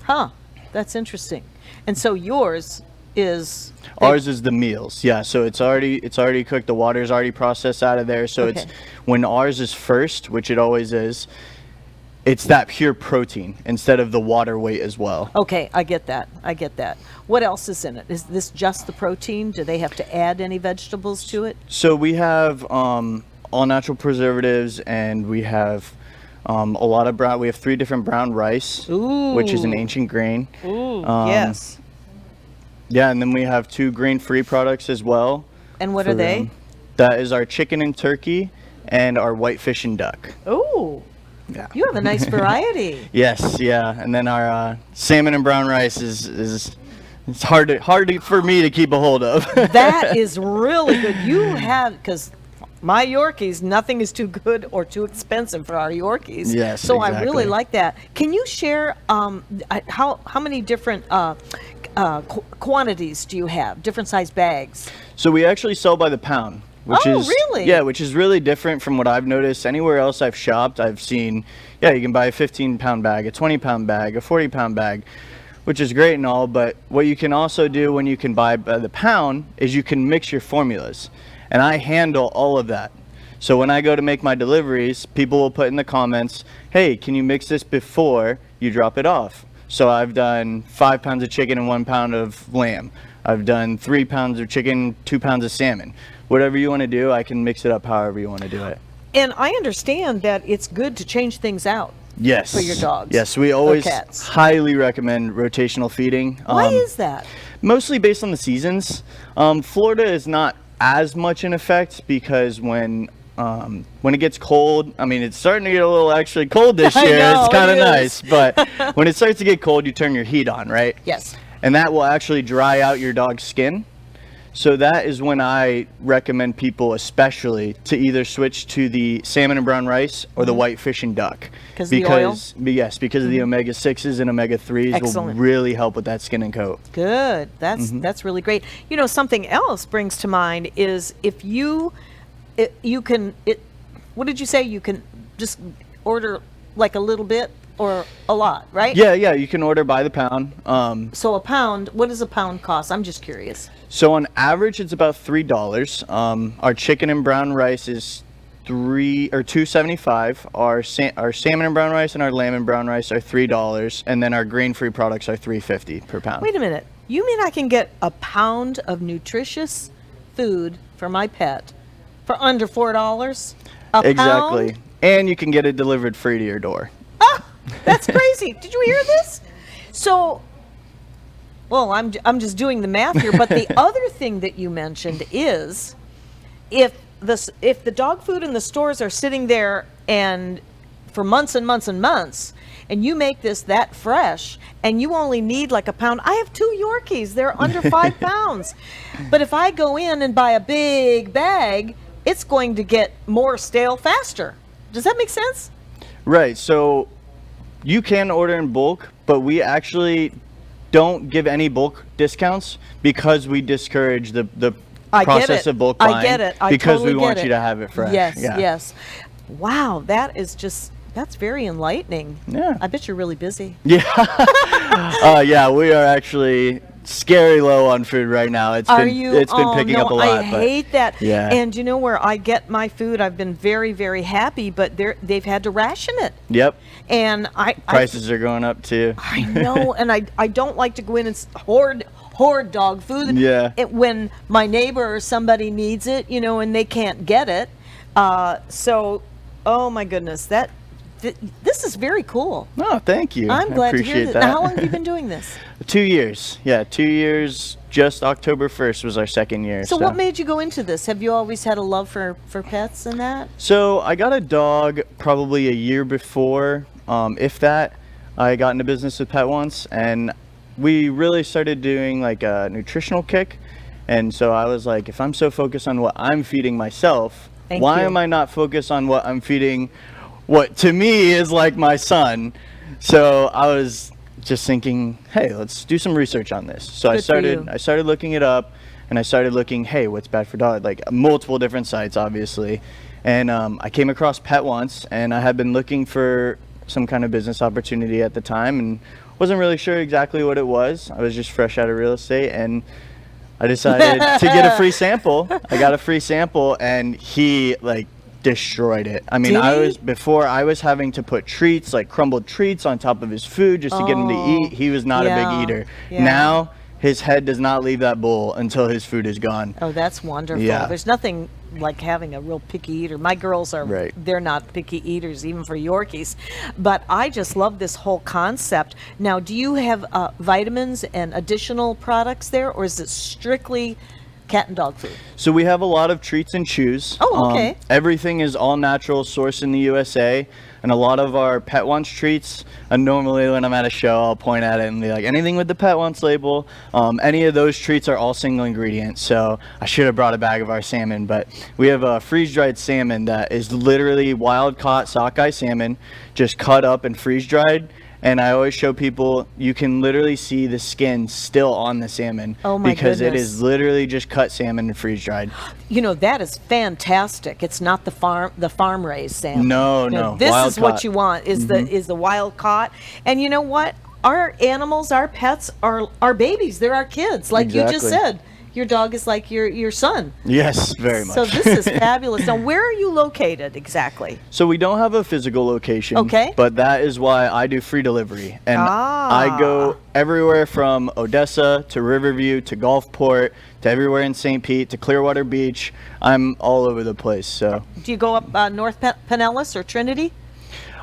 Huh, that's interesting. And so yours is... Ours is the meals, yeah. So it's already cooked. The water's already processed out of there. So Okay. it's when ours is first, which it always is, it's that pure protein instead of the water weight as well. Okay, I get that. What else is in it? Is this just the protein? Do they have to add any vegetables to it? So we have all natural preservatives, and we have a lot of brown. We have 3 different brown rice, which is an ancient grain. Ooh, yes. Yeah, and then we have 2 grain-free products as well. And what are they? That is our chicken and turkey and our whitefish and duck. Ooh, Yeah. you have a nice variety. Yes, yeah, and then our salmon and brown rice is it's hard for me to keep a hold of. That is really good. You have, because my Yorkies, nothing is too good or too expensive for our Yorkies. Yes, so I really exactly. like that. Can you share how many different quantities do you have? Different size bags? So we actually sell by the pound, which Oh, is really? Yeah, which is really different from what I've noticed. Anywhere else I've shopped, I've seen, yeah, you can buy a 15-pound bag, a 20-pound bag, a 40-pound bag, which is great and all, but what you can also do when you can buy by the pound is you can mix your formulas. And I handle all of that. So when I go to make my deliveries, people will put in the comments, hey, can you mix this before you drop it off? So I've done 5 pounds of chicken and 1 pound of lamb. I've done 3 pounds of chicken, 2 pounds of salmon. Whatever you want to do, I can mix it up however you want to do it. And I understand that it's good to change things out. Yes. For your dogs. Yes, we always cats. highly recommend rotational feeding. Why is that? Mostly based on the seasons. Florida is not as much in effect because when it gets cold, I mean, it's starting to get a little actually cold this I year. know, It's kind it of is. nice, but when it starts to get cold, you turn your heat on, right? Yes. And that will actually dry out your dog's skin. So that is when I recommend people especially to either switch to the salmon and brown rice or the whitefish and duck. 'Cause of the oil? Yes, because of the omega-6s and omega-3s will Excellent. really help with that skin and coat. Good. That's really great. You know, something else brings to mind is if what did you say? You can just order like a little bit or a lot, right? Yeah, you can order by the pound. So a pound, what does a pound cost? I'm just curious. So on average, it's about $3. Our chicken and brown rice is $2.75. Our salmon and brown rice and our lamb and brown rice are $3, and then our grain-free products are $3.50 per pound. Wait a minute. You mean I can get a pound of nutritious food for my pet For under $4 a Exactly. pound? And you can get it delivered free to your door. Ah, that's crazy. Did you hear this? So, well, I'm just doing the math here, but the other thing that you mentioned is if the dog food in the stores are sitting there and for months and months and months, and you make this that fresh, and you only need like a pound. I have 2 Yorkies. They're under 5 pounds. But if I go in and buy a big bag, it's going to get more stale faster. Does that make sense? Right. So you can order in bulk, but we actually don't give any bulk discounts because we discourage the process of bulk buying. I get it. I because totally we want get you it. to have it fresh. Yes, Yeah. yes. Wow, that's very enlightening. Yeah. I bet you're really busy. Yeah, we are actually scary low on food right now. It's Are been you? it's been Oh, picking no, up a lot. I but hate that. Yeah. And you know where I get my food? I've been very, very happy, but they've had to ration it. Yep. And Prices are going up too. I know, and I don't like to go in and hoard dog food. Yeah. When my neighbor or somebody needs it, and they can't get it. So, oh my goodness, this is very cool. Oh, thank you. I'm I glad to appreciate hear that. that. Now, how long have you been doing this? 2 years. Yeah, 2 years. Just October 1st was our second year. So what made you go into this? Have you always had a love for pets and that? So I got a dog probably a year before, if that. I got into business with Pet Once, and we really started doing like a nutritional kick. And so I was like, if I'm so focused on what I'm feeding myself, why am I not focused on what I'm feeding what to me is like my son? So I was just thinking, hey, let's do some research on this. So I started looking it up, and I started looking, hey, what's bad for dog? Like multiple different sites, obviously. And I came across Pet Once, and I had been looking for some kind of business opportunity at the time, and wasn't really sure exactly what it was. I was just fresh out of real estate, and I decided to get a free sample. I got a free sample, and he like destroyed it. I mean, before I was having to put treats, like crumbled treats on top of his food just to get him to eat. He was not a big eater. Yeah. Now his head does not leave that bowl until his food is gone. Oh, that's wonderful. Yeah. There's nothing like having a real picky eater. My girls are, they're not picky eaters, even for Yorkies. But I just love this whole concept. Now, do you have vitamins and additional products there, or is it strictly cat and dog food? So we have a lot of treats and chews. Oh, okay. Everything is all natural, sourced in the USA. And a lot of our Pet Once treats, and normally when I'm at a show, I'll point at it and be like, anything with the Pet Once label, any of those treats are all single ingredient. So I should have brought a bag of our salmon, but we have a freeze-dried salmon that is literally wild-caught sockeye salmon, just cut up and freeze-dried. And I always show people, you can literally see the skin still on the salmon. Oh my because goodness. it is literally just cut salmon and freeze-dried. That is fantastic. It's not the farm raised salmon. No. This wild is what caught. you want, is the wild caught. And you know what? Our animals, our pets are our babies. They're our kids. Like you just said. Your dog is like your son. Yes, very much. So this is fabulous. Now, where are you located exactly? So we don't have a physical location. Okay. But that is why I do free delivery. And I go everywhere from Odessa to Riverview to Gulfport to everywhere in St. Pete to Clearwater Beach. I'm all over the place. So. Do you go up North Pinellas or Trinity?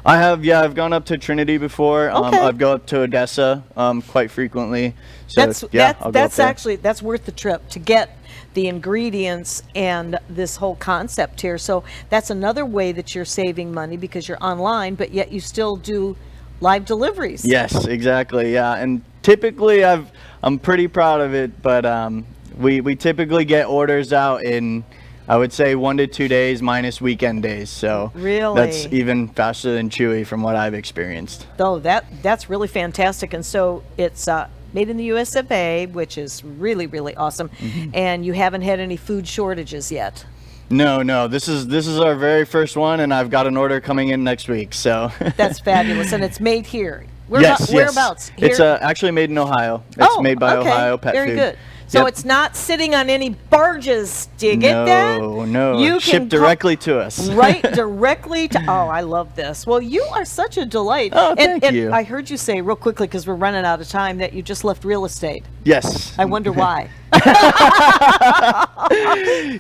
I've gone up to Trinity before. Okay. I've gone up to Odessa quite frequently. So that's worth the trip to get the ingredients and this whole concept here. So that's another way that you're saving money because you're online, but yet you still do live deliveries. Yes, exactly. Yeah, and typically I'm pretty proud of it, but we typically get orders out in, I would say, 1 to 2 days minus weekend days. So really, that's even faster than Chewy from what I've experienced. Oh, that's really fantastic. And so it's made in the US of A, which is really, really awesome. And you haven't had any food shortages yet. No. This is our very first one, and I've got an order coming in next week. So that's fabulous, and it's made here. Whereabouts? Here? It's actually made in Ohio. It's made by Ohio Pet Very Food. Good. So it's not sitting on any barges. Do you get that? No. You shipped directly to us. Right, directly to. Oh, I love this. Well, you are such a delight. Oh, thank you. I heard you say real quickly, because we're running out of time, that you just left real estate. Yes. I wonder why.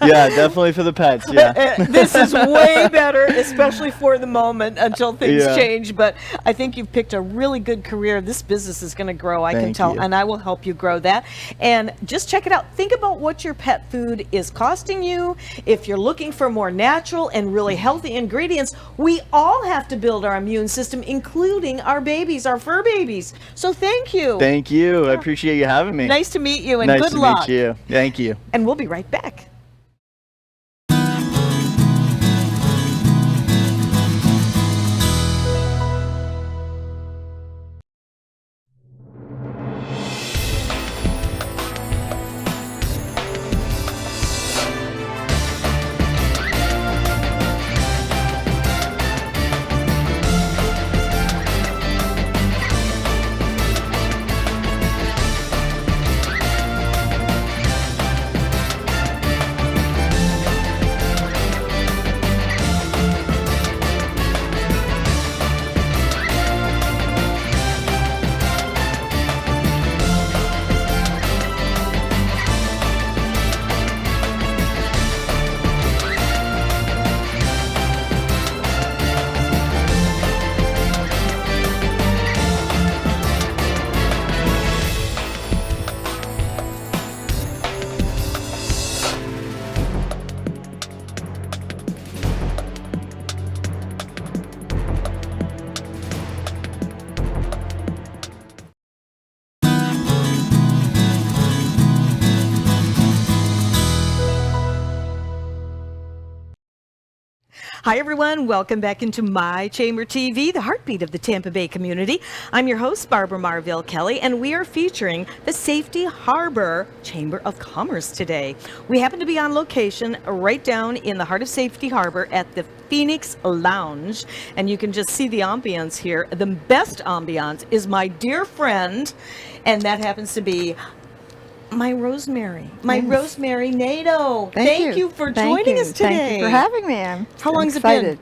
Yeah, definitely for the pets. Yeah. This is way better, especially for the moment until things Yeah. change. But I think you've picked a really good career. This business is going to grow, I can Thank tell, you. and I will help you grow that. And just check it out. Think about what your pet food is costing you. If you're looking for more natural and really healthy ingredients, we all have to build our immune system, including our babies, our fur babies. So thank you. Thank you. I appreciate you having me. Nice to meet you, and Nice good to luck. meet you. Thank you. And we'll be right back. Hi, everyone. Welcome back into My Chamber TV, the heartbeat of the Tampa Bay community. I'm your host, Barbara Marville Kelly, and we are featuring the Saftey Harbor Chamber of Commerce today. We happen to be on location right down in the heart of Saftey Harbor at the Phoenix Lounge, and you can just see the ambiance here. The best ambiance is my dear friend, and that happens to be my Rosemary, Rosemary Nadeau. Thank you for joining us today. Thank you for having me. How long has it been?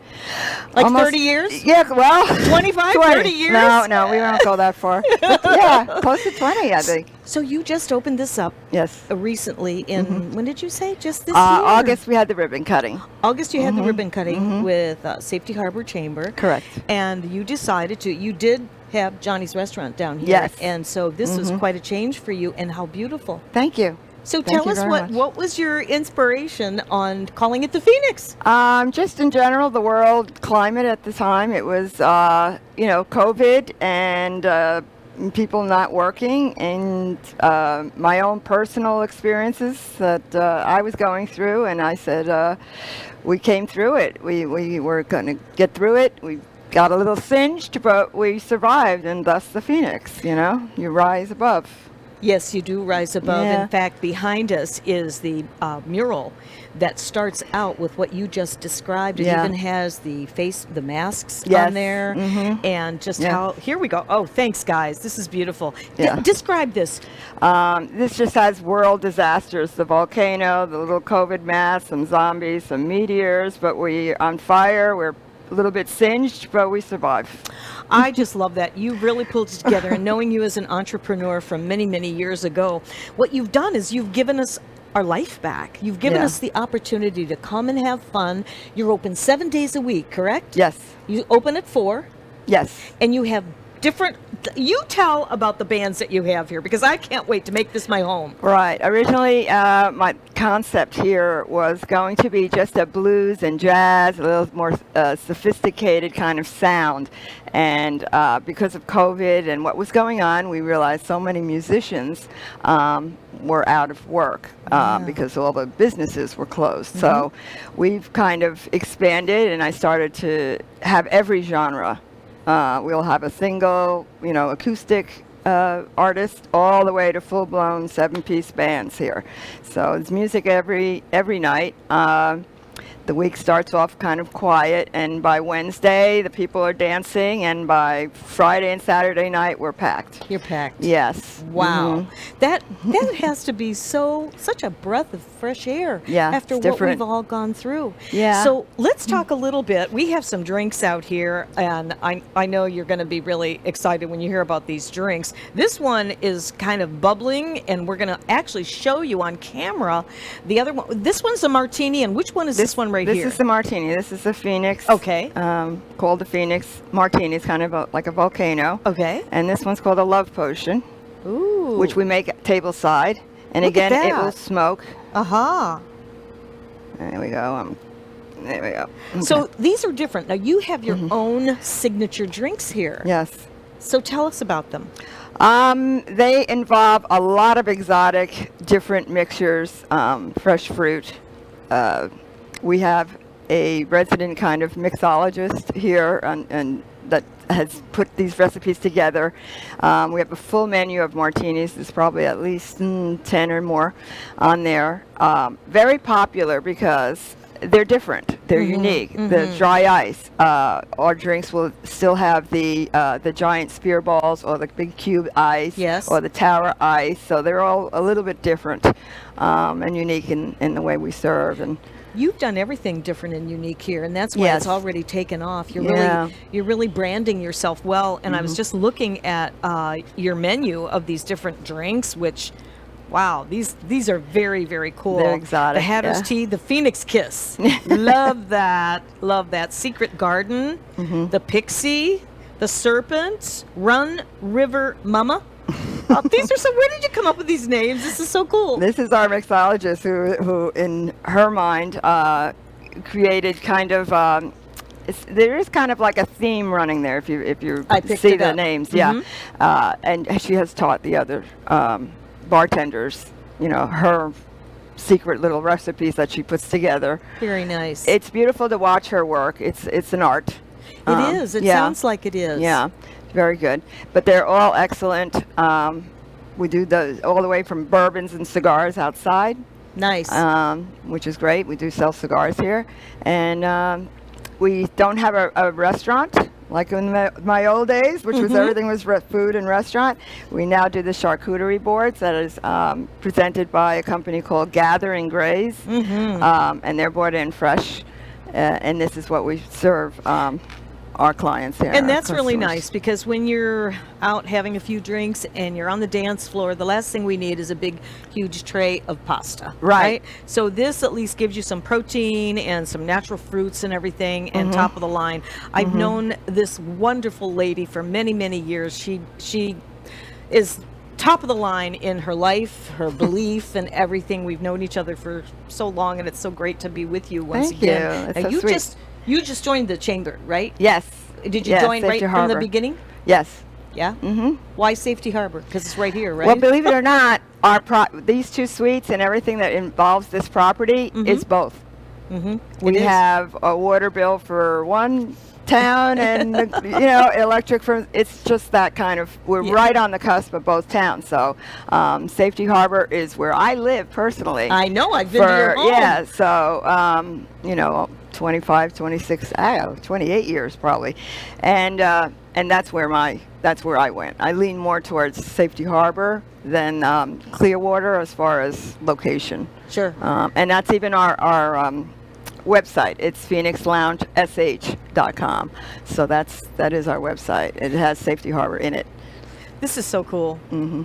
Like Almost 30 years? Yeah, well, 25, 20. 30 years? No, we won't go that far. But yeah, close to 20, I think. So you just opened this up Yes. recently in, when did you say? Just this year? August, we had the ribbon cutting. August, you had the ribbon cutting with Saftey Harbor Chamber. Correct. And you decided to, you did have Johnny's Restaurant down here. Yes. And so this was quite a change for you, and how beautiful. Thank you. So Thank tell you us very much. what was your inspiration on calling it the Phoenix? Just in general, the world climate at the time, it was, COVID and people not working, and my own personal experiences that I was going through, and I said, we came through it. We were going to get through it. We got a little singed, but we survived, and thus the Phoenix, you rise above. Yes, you do rise above. Yeah. In fact, behind us is the mural that starts out with what you just described. It Yeah. even has the masks Yes. on there, and just Yeah. how. Here we go. Oh, thanks, guys. This is beautiful. Yeah. Describe this. This just has world disasters: the volcano, the little COVID mass, some zombies, some meteors. But we're on fire. We're a little bit singed, but we survive. I just love that. You really pulled it together. And knowing you as an entrepreneur from many, many years ago, what you've done is you've given us our life back. You've given Yeah. us the opportunity to come and have fun. You're open 7 days a week, correct? Yes. You open at 4, Yes. and you have different. You tell about the bands that you have here, because I can't wait to make this my home. Right. Originally, my concept here was going to be just a blues and jazz, a little more sophisticated kind of sound. And because of COVID and what was going on, we realized so many musicians were out of work because all the businesses were closed. So we've kind of expanded, and I started to have every genre. We'll have a single, acoustic artist, all the way to full-blown 7-piece bands here. So it's music every night. the week starts off kind of quiet, and by Wednesday the people are dancing, and by Friday and Saturday night we're packed. You're packed. Yes. Wow. That has to be such a breath of fresh air Yeah, after it's what different. we've all gone through. Yeah. So let's talk a little bit. We have some drinks out here, and I know you're going to be really excited when you hear about these drinks. This one is kind of bubbling, and we're going to actually show you on camera. The other one, this one's a martini, and which one is this one right here? This is the martini. This is the Phoenix. Okay. Called the Phoenix Martini. It's kind of like a volcano. Okay. And this one's called a Love Potion, Ooh. which we make at tableside. And Look at again, it that. will smoke. Aha. There we go. There we go. So these are different. Now you have your own signature drinks here. Yes. So tell us about them. They involve a lot of exotic, different mixtures, fresh fruit. We have a resident kind of mixologist here, and that has put these recipes together. We have a full menu of martinis. There's probably at least 10 or more on there. Very popular because they're different. They're unique. The dry ice. Our drinks will still have the giant spear balls or the big cube ice, Yes. or the tower ice. So they're all a little bit different and unique in the way we serve. And You've done everything different and unique here, and that's why Yes. it's already taken off. Yeah. You're really branding yourself well. And I was just looking at your menu of these different drinks, which, wow, these are very, very cool. They're exotic, The Hatter's yeah. Tea, the Phoenix Kiss, love that, love that. Secret Garden, the Pixie, the Serpent, Run River Mama. These are so. Where did you come up with these names? This is so cool. this is our mixologist who in her mind, created kind of. There is kind of like a theme running there if you I picked see it the up. names, yeah. And she has taught the other bartenders, her secret little recipes that she puts together. Very nice. It's beautiful to watch her work. It's an art. It is. It sounds like it is. Yeah, very good. But they're all excellent. We do those all the way from bourbons and cigars outside, Nice. which is great. We do sell cigars here. And we don't have a restaurant like in my old days, which was everything was food and restaurant. We now do the charcuterie boards that is presented by a company called Gather and Graze. And they're brought in fresh. And this is what we serve our clients here. And our that's really customers. nice because when you're out having a few drinks and you're on the dance floor, the last thing we need is a big, huge tray of pasta. Right. So this at least gives you some protein and some natural fruits and everything, and top of the line. I've known this wonderful lady for many, many years. She is top of the line in her life, her belief, and everything. We've known each other for so long, and it's so great to be with you once Thank you. again. It's Now, so sweet. you just joined the chamber, right? Yes. Did you Yes, join right Safety from the Harbor. beginning? Yes. Yeah. Why Safety Harbor? Because it's right here, right? Well, believe it or not, these two suites and everything that involves this property is both. It We is. have a water bill for one town and electric for. It's just that kind of. We're right on the cusp of both towns. So, Safety Harbor is where I live personally. I know. I've been to your home. Yeah, so 25, 26, 28 years probably, and that's where I went. I lean more towards Safety Harbor than Clearwater as far as location. Sure. And that's even our website. It's phoenixloungesh.com. So that is our website. It has Safety Harbor in it. This is so cool.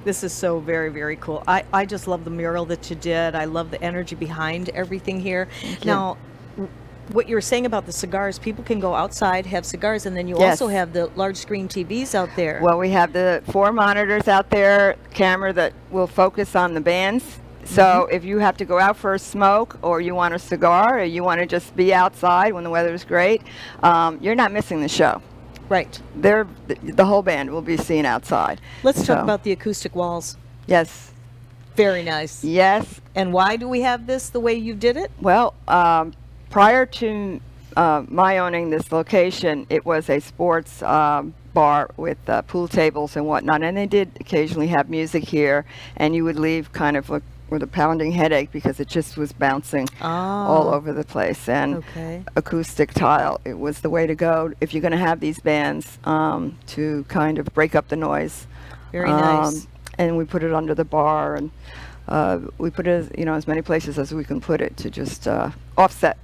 This is so very, very cool. I just love the mural that you did. I love the energy behind everything here. Now, what you were saying about the cigars, people can go outside, have cigars, and then you Yes. also have the large screen TVs out there. Well, we have the 4 monitors out there, camera that will focus on the bands. So if you have to go out for a smoke, or you want a cigar, or you want to just be outside when the weather is great, you're not missing the show. Right. The whole band will be seen outside. Let's talk So, about the acoustic walls. Yes. Very nice. Yes. And why do we have this the way you did it? Well, prior to my owning this location, it was a sports bar with pool tables and whatnot, and they did occasionally have music here, and you would leave kind of with a pounding headache because it just was bouncing all over the place. And Okay. acoustic tile, it was the way to go if you're going to have these bands, to kind of break up the noise. Very nice. And we put it under the bar, and we put it, as many places as we can put it to just offset,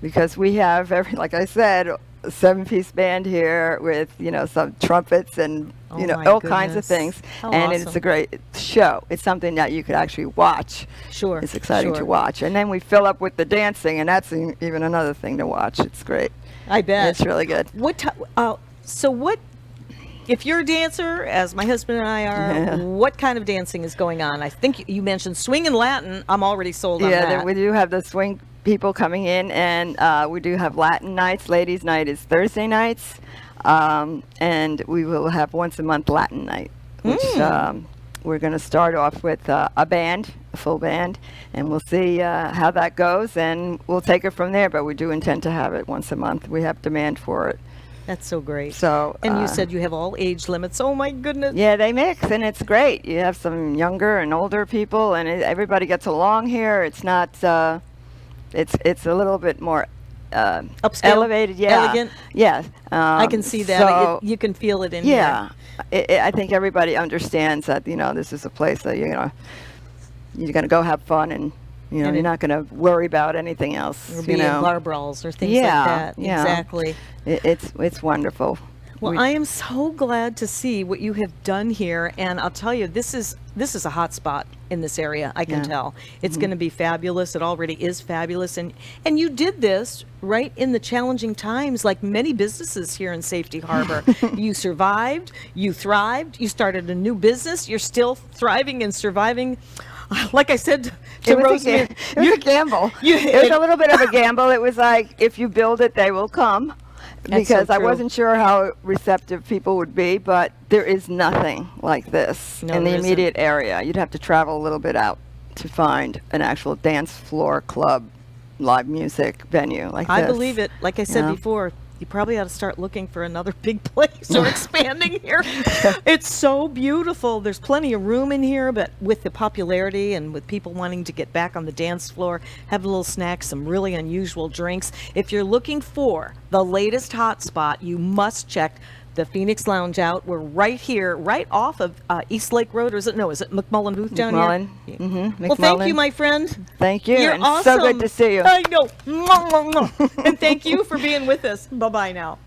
because we have like I said, a 7-piece band here with some trumpets and Oh my all kinds of goodness. things, How and awesome. it's a great show. It's something that you could actually watch. Sure. It's exciting sure. to watch, and then we fill up with the dancing, and that's even another thing to watch. It's great. I bet. It's really good. So what? If you're a dancer, as my husband and I are, Yeah. what kind of dancing is going on? I think you mentioned swing and Latin. I'm already sold on that. We do have the swing people coming in, and we do have Latin nights. Ladies' night is Thursday nights, and we will have once a month Latin night, which we're going to start off with a band, a full band, and we'll see how that goes, and we'll take it from there. But we do intend to have it once a month. We have demand for it. That's so great. So, and you said you have all age limits. Oh my goodness. Yeah, they mix, and it's great. You have some younger and older people, and everybody gets along here. It's not. It's a little bit more Upscale, elevated. Yeah, elegant. Yeah, I can see that. So, You can feel it in yeah, here. I think everybody understands that. This is a place that you're going to go have fun, and And you're it- not going to worry about anything else. Or be in bar brawls or things like that. Yeah. Exactly. It's wonderful. Well, I am so glad to see what you have done here, and I'll tell you, this is a hot spot in this area. I can Yeah. tell it's going to be fabulous. It already is fabulous, and you did this right in the challenging times, like many businesses here in Safety Harbor. You survived, you thrived, you started a new business. You're still thriving and surviving. Like I said to Rosemary, It was a gamble. It was a little bit of a gamble. It was like, if you build it, they will come. That's so Because I true. wasn't sure how receptive people would be, but there is nothing like this No, in the there isn't. immediate area. You'd have to travel a little bit out to find an actual dance floor, club, live music venue like this. I believe it. Like I said Yeah. before, you probably ought to start looking for another big place or expanding here. It's so beautiful. There's plenty of room in here, but with the popularity and with people wanting to get back on the dance floor, have a little snack, some really unusual drinks. If you're looking for the latest hot spot, you must check the Phoenix Lounge out. We're right here, right off of East Lake Road, or is it McMullen Booth down McMullen. here? Mm-hmm. Well, thank you, my friend. Thank you. You're and awesome. so good to see you. I know. And thank you for being with us. Bye-bye now.